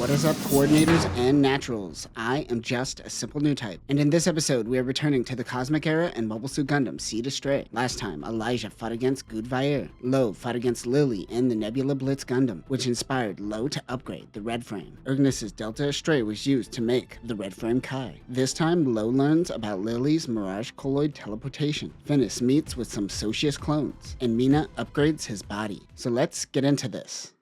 What is up, coordinators and naturals? I am just a simple new type, and in this episode we are returning to the Cosmic Era and Mobile Suit Gundam Seed Astray. Last time, Elijah fought against GUNPLA. Lo fought against Lily in the Nebula Blitz Gundam, which inspired Lo to upgrade the Red Frame. Ignis's Delta Astray was used to make the Red Frame Kai. This time, Lo learns about Lily's Mirage colloid teleportation. Finis meets with some Socius clones, and Mina upgrades his body. So let's get into this.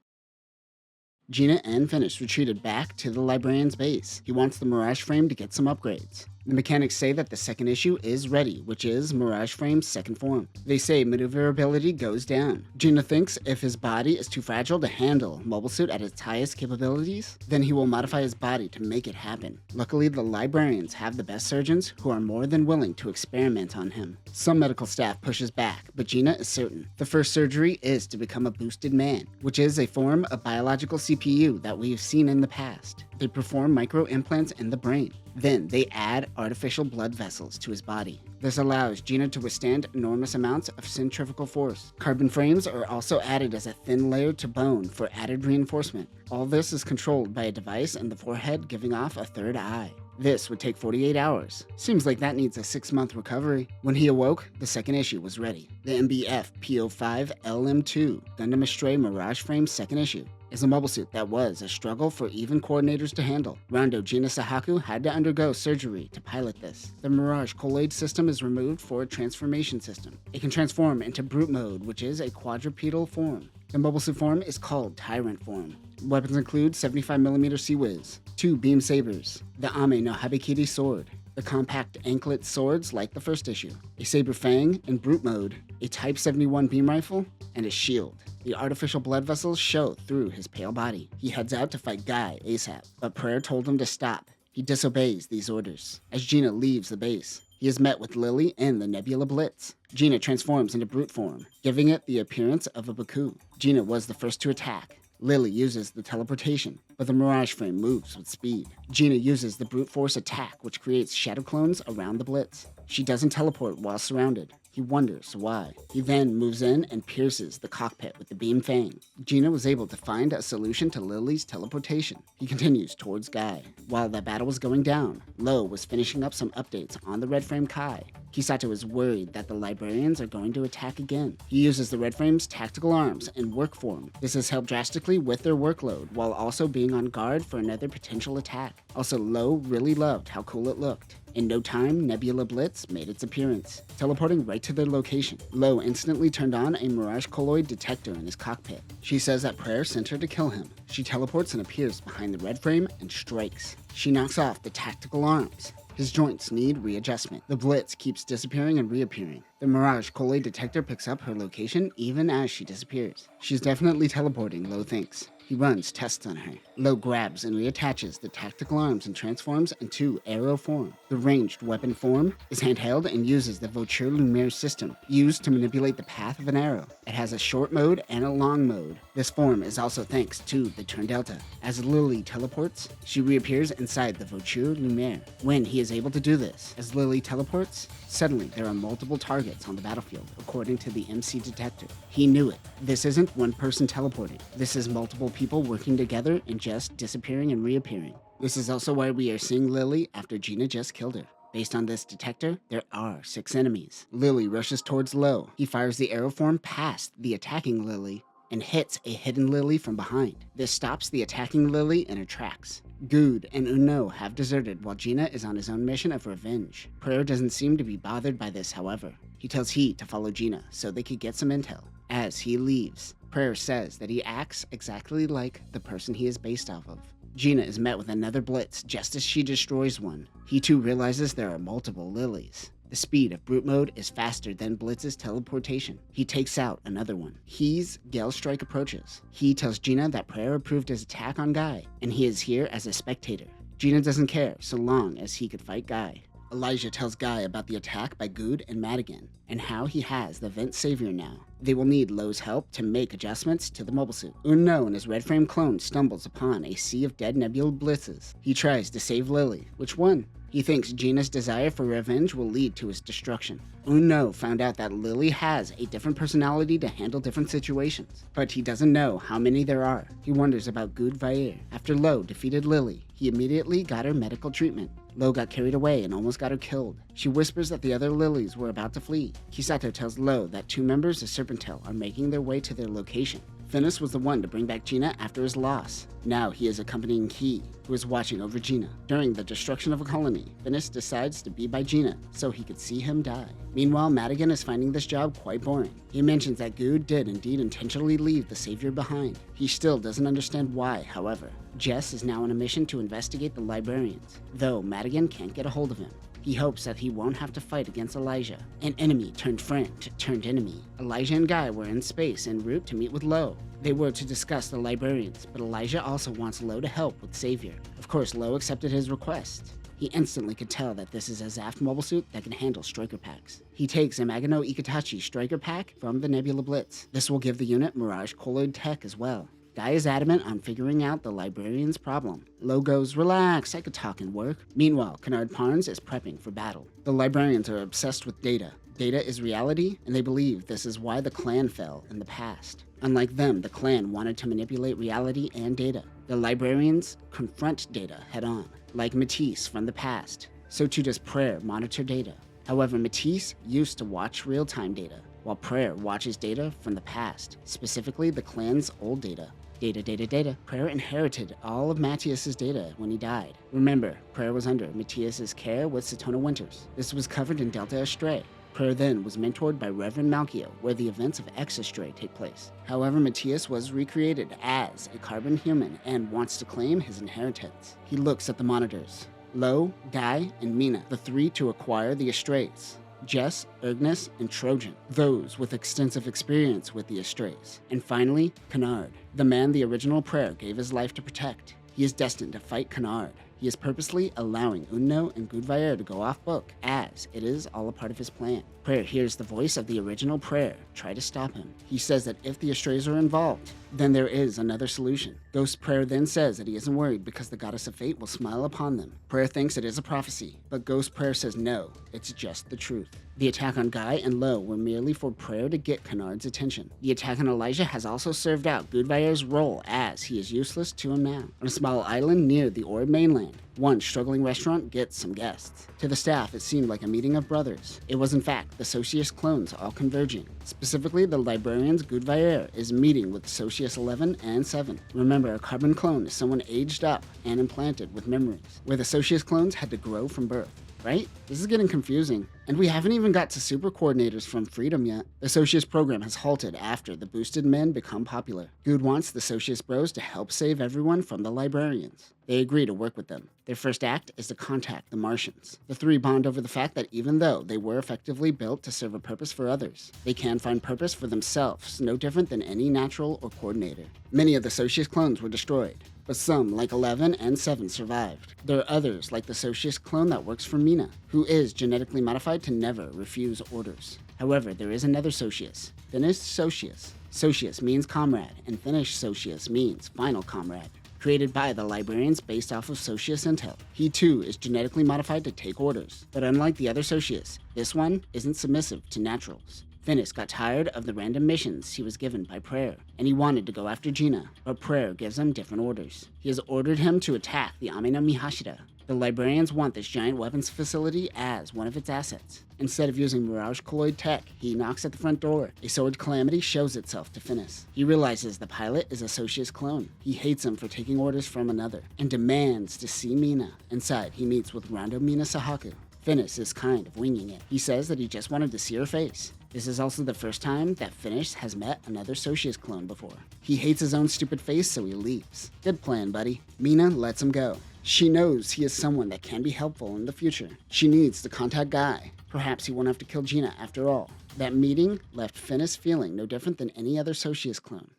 Gina and Finis retreated back to the librarian's base. He wants the Mirage frame to get some upgrades. The mechanics say that the second issue is ready, which is Mirage Frame's second form. They say maneuverability goes down. Gina thinks if his body is too fragile to handle Mobile Suit at its highest capabilities, then he will modify his body to make it happen. Luckily, the librarians have the best surgeons who are more than willing to experiment on him. Some medical staff pushes back, but Gina is certain. The first surgery is to become a boosted man, which is a form of biological CPU that we've seen in the past. They perform micro implants in the brain. Then they add artificial blood vessels to his body. This allows Gina to withstand enormous amounts of centrifugal force. Carbon frames are also added as a thin layer to bone for added reinforcement. All this is controlled by a device in the forehead giving off a third eye. This would take 48 hours. Seems like that needs a 6-month recovery. When he awoke, the second issue was ready. The MBF-P05LM2 Gundam Astray Mirage Frame's second issue is a mobile suit that was a struggle for even coordinators to handle. Rondo Gina Sahaku had to undergo surgery to pilot this. The Mirage colloid system is removed for a transformation system. It can transform into brute mode, which is a quadrupedal form. The mobile suit form is called Tyrant form. Weapons include 75mm Sea-Wiz, 2 beam sabers, the Ame no Habikiri sword, the compact anklet swords like the first issue, a saber fang in brute mode, a Type 71 beam rifle, and a shield. The artificial blood vessels show through his pale body. He heads out to fight Guy ASAP, but Prayer told him to stop. He disobeys these orders. As Gina leaves the base, he is met with Lily and the Nebula Blitz. Gina transforms into brute form, giving it the appearance of a Baku. Gina was the first to attack. Lily uses the teleportation, but the Mirage frame moves with speed. Gina uses the brute force attack, which creates shadow clones around the Blitz. She doesn't teleport while surrounded. He wonders why. He then moves in and pierces the cockpit with the beam fang. Gina was able to find a solution to Lily's teleportation. He continues towards Guy. While the battle was going down, Lo was finishing up some updates on the Red Frame Kai. Kisato is worried that the librarians are going to attack again. He uses the Red Frame's tactical arms in work form. This has helped drastically with their workload, while also being on guard for another potential attack. Also, Lo really loved how cool it looked. In no time, Nebula Blitz made its appearance, teleporting right to their location. Lo instantly turned on a Mirage colloid detector in his cockpit. She says that Prayer sent her to kill him. She teleports and appears behind the Red Frame and strikes. She knocks off the tactical arms. His joints need readjustment. The Blitz keeps disappearing and reappearing. The Mirage colloid detector picks up her location even as she disappears. She's definitely teleporting, Lo thinks. He runs tests on her. Lo grabs and reattaches the tactical arms and transforms into arrow form. The ranged weapon form is handheld and uses the Voiture Lumiere system, used to manipulate the path of an arrow. It has a short mode and a long mode. This form is also thanks to the turn delta. As Lily teleports, she reappears inside the Voiture Lumiere. When he is able to do this, as Lily teleports, suddenly there are multiple targets on the battlefield, according to the MC detector. He knew it. This isn't one person teleporting. This is multiple people working together and just disappearing and reappearing. This is also why we are seeing Lily after Gina just killed her. Based on this detector, there are 6 enemies. Lily rushes towards Lo. He fires the arrow form past the attacking Lily and hits a hidden Lily from behind. This stops the attacking Lily in her tracks. Good and Uno have deserted while Gina is on his own mission of revenge. Prayer doesn't seem to be bothered by this, however. He tells He to follow Gina so they could get some intel. As he leaves, Prayer says that he acts exactly like the person he is based off of. Gina is met with another Blitz just as she destroys one. He too realizes there are multiple Lilies. The speed of brute mode is faster than Blitz's teleportation. He takes out another one. He's Gale Strike approaches. He tells Gina that Prayer approved his attack on Guy, and he is here as a spectator. Gina doesn't care so long as he could fight Guy. Elijah tells Guy about the attack by Good and Madigan, and how he has the Vent Savior now. They will need Lo's help to make adjustments to the mobile suit. Unno and his Red Frame clone stumbles upon a sea of dead Nebula Blitzes. He tries to save Lily, which won. He thinks Gina's desire for revenge will lead to his destruction. Unno found out that Lily has a different personality to handle different situations, but he doesn't know how many there are. He wonders about Good Vair. After Lo defeated Lily, he immediately got her medical treatment. Lo got carried away and almost got her killed. She whispers that the other Lilies were about to flee. Kisato tells Lo that 2 members of Serpentel are making their way to their location. Finis was the one to bring back Gina after his loss. Now he is accompanying Key, who is watching over Gina. During the destruction of a colony, Finis decides to be by Gina so he could see him die. Meanwhile, Madigan is finding this job quite boring. He mentions that Good did indeed intentionally leave the Savior behind. He still doesn't understand why, however. Jess is now on a mission to investigate the librarians, though Madigan can't get a hold of him. He hopes that he won't have to fight against Elijah, an enemy turned friend turned enemy. Elijah and Guy were in space en route to meet with Lo. They were to discuss the librarians, but Elijah also wants Lo to help with Savior. Of course, Lo accepted his request. He instantly could tell that this is a Zaft mobile suit that can handle striker packs. He takes a Magano Ikitachi striker pack from the Nebula Blitz. This will give the unit Mirage colloid tech as well. Guy is adamant on figuring out the librarian's problem. Lo goes, "Relax, I could talk and work." Meanwhile, Kennard Parnes is prepping for battle. The librarians are obsessed with data. Data is reality, and they believe this is why the clan fell in the past. Unlike them, the clan wanted to manipulate reality and data. The librarians confront data head-on. Like Matisse from the past, so too does Prayer monitor data. However, Matisse used to watch real-time data, while Prayer watches data from the past, specifically the clan's old data. Data. Prayer inherited all of Matthias's data when he died. Remember, Prayer was under Matthias's care with Satona Winters. This was covered in Delta Astray. Prayer then was mentored by Reverend Malchio, where the events of X Astray take place. However, Matthias was recreated as a carbon human and wants to claim his inheritance. He looks at the monitors. Lo, Guy, and Mina, the 3 to acquire the Astrays. Jess, Ergnus, and Trojan, those with extensive experience with the Astrays. And finally, Kennard, the man the original Prayer gave his life to protect. He is destined to fight Kennard. He is purposely allowing Unno and Gudvair to go off book, as it is all a part of his plan. Prayer hears the voice of the original Prayer try to stop him. He says that if the Astrays are involved, then there is another solution. Ghost Prayer then says that he isn't worried because the Goddess of Fate will smile upon them. Prayer thinks it is a prophecy, but Ghost Prayer says no, it's just the truth. The attack on Guy and Lo were merely for Prayer to get Kennard's attention. The attack on Elijah has also served out Gudvair's role, as he is useless to him now. On a small island near the Orb mainland, one struggling restaurant gets some guests. To the staff, it seemed like a meeting of brothers. It was in fact the Socius clones all converging. Specifically, the librarians Gudvair is meeting with Socius 11 and 7. Remember, a carbon clone is someone aged up and implanted with memories, where the Socius clones had to grow from birth. Right? This is getting confusing. And we haven't even got to super coordinators from Freedom yet. The Socius program has halted after the boosted men become popular. Good wants the Socius bros to help save everyone from the librarians. They agree to work with them. Their first act is to contact the Martians. The 3 bond over the fact that even though they were effectively built to serve a purpose for others, they can find purpose for themselves, no different than any natural or coordinator. Many of the Socius clones were destroyed, but some, like 11 and 7, survived. There are others, like the Socius clone that works for Mina, who is genetically modified to never refuse orders. However, there is another Socius, Finnish Socius. Socius means comrade, and Finnish Socius means final comrade. Created by the librarians based off of Socius intel. He too is genetically modified to take orders, but unlike the other Socius, this one isn't submissive to naturals. Finnis got tired of the random missions he was given by Prayer, and he wanted to go after Gina, but Prayer gives him different orders. He has ordered him to attack the Amina Mihashida. The librarians want this giant weapons facility as one of its assets. Instead of using Mirage colloid tech, he knocks at the front door. A sword calamity shows itself to Finnis. He realizes the pilot is a Socius clone. He hates him for taking orders from another, and demands to see Mina. Inside, he meets with Rando Mina Sahaku. Finnis is kind of winging it. He says that he just wanted to see her face. This is also the first time that Finnish has met another Socius clone before. He hates his own stupid face, so he leaves. Good plan, buddy. Mina lets him go. She knows he is someone that can be helpful in the future. She needs to contact Guy. Perhaps he won't have to kill Gina after all. That meeting left Finnis feeling no different than any other Socius clone.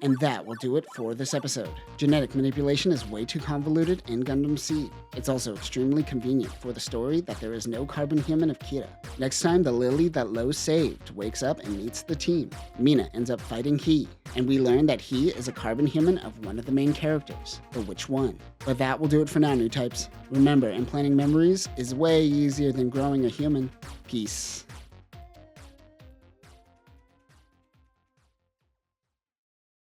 And that will do it for this episode. Genetic manipulation is way too convoluted in Gundam Seed. It's also extremely convenient for the story that there is no carbon human of Kira. Next time the Lily that Lo saved wakes up and meets the team, Mina ends up fighting He, and we learn that he is a carbon human of one of the main characters, but which one? But that will do it for now, new types. Remember, implanting memories is way easier than growing a human. Peace.